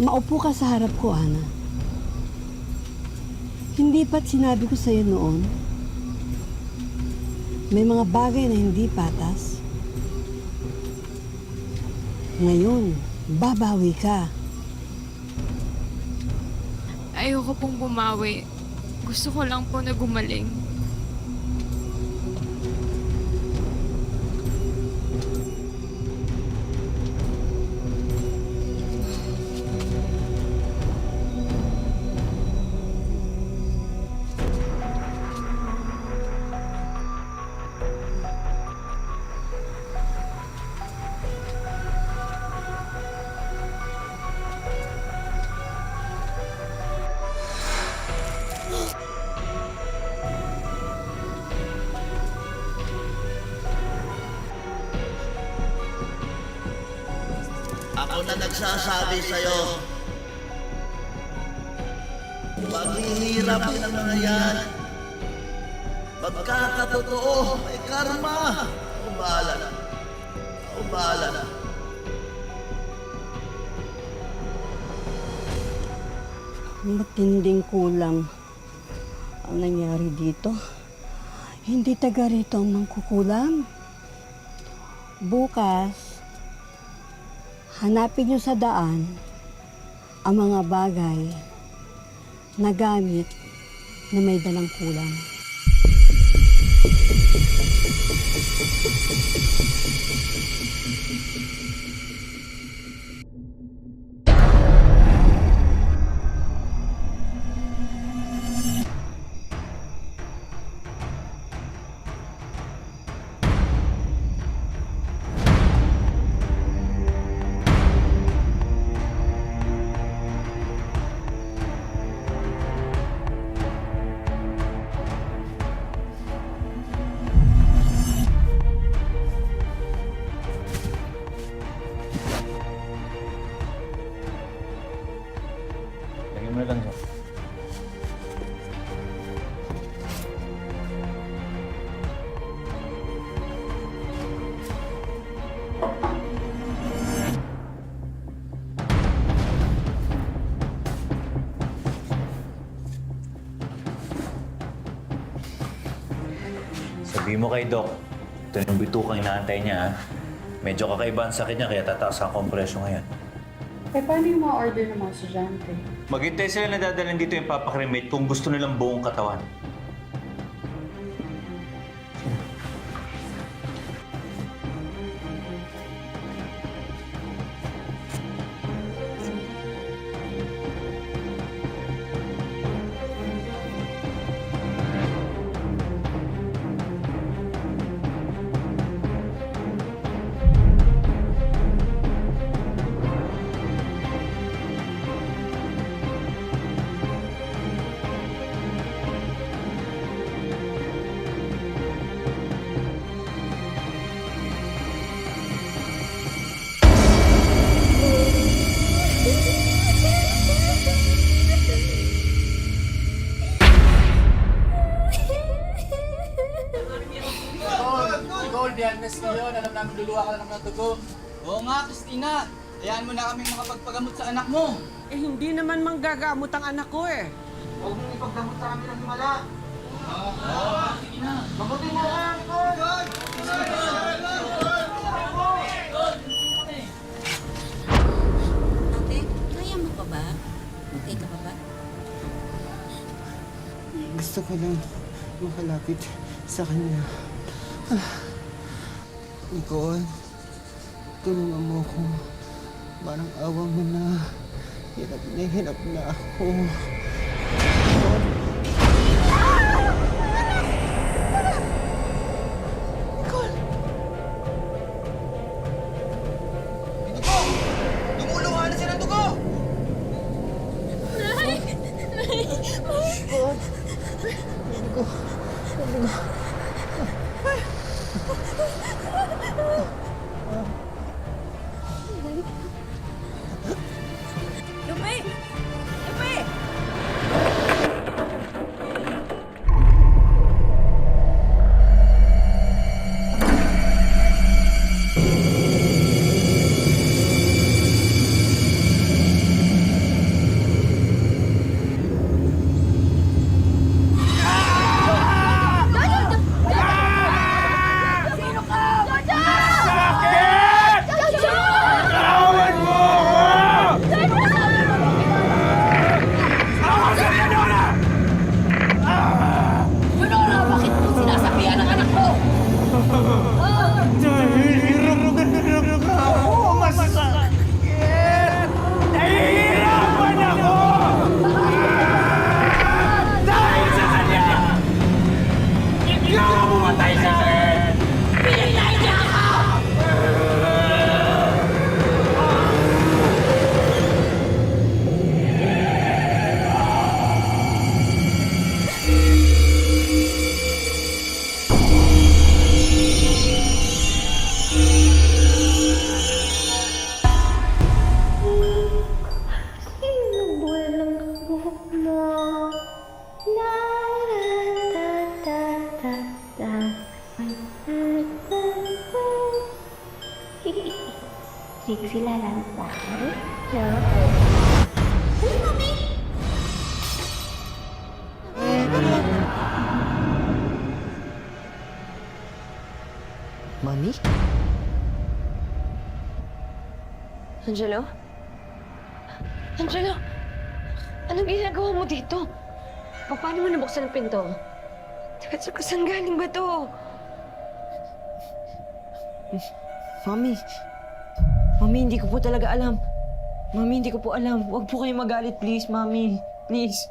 Maupo ka sa harap ko, Ana. Hindi ba't sinabi ko sa'yo noon, may mga bagay na hindi patas? Ngayon, babawi ka. Ayoko pong bumawi. Gusto ko lang po na gumaling. Ako na nagsasabi sa'yo. Paghihirap ng mga yan. Pagkakatotoo, may karma. Ako bahala na. Ako bahala na. Matinding kulang ang nangyari dito. Hindi taga rito ang mangkukulam. Bukas, hanapin niyo sa daan ang mga bagay na gamit na may dalang kulang. Lagyan mo na lang siya. Sabi mo kay Doc, ito yung bitukang inaantay niya, ha? Medyo kakaiba ang sakit niya, kaya tataas ang kompresyo ngayon. Eh, paano yung mga order ng mga estudyante? Maghintay sila na dadalhin dito yung papakremate kung gusto nilang buong katawan. Diagnose ngayon, alam namin luluwa ka lang ng dugo. Oo nga, Christina. Hayaan mo na kaming makapagpagamot sa anak mo. Eh, hindi naman manggagamot ang anak ko eh. Huwag mong ipagdamot sa amin ang himala. Oo, sige na. Mabuti mo ka, Nicole! Ate, kaya mo pa ba? Okay ka pa ba? Gusto ko lang makalapit sa kanya. Nicole, tulungan mo ako. Parang awa mo na. Hirap na ako. Sexy lang sa akin. No? Mami? Angelo? Angelo? Anong ginagawa mo dito? Paano mo nabuksan ang pinto? Teka, saan galing ba to? Mami. Mami, hindi ko po talaga alam. Mami, hindi ko po alam. Huwag po kayo magalit, please, Mami. Please.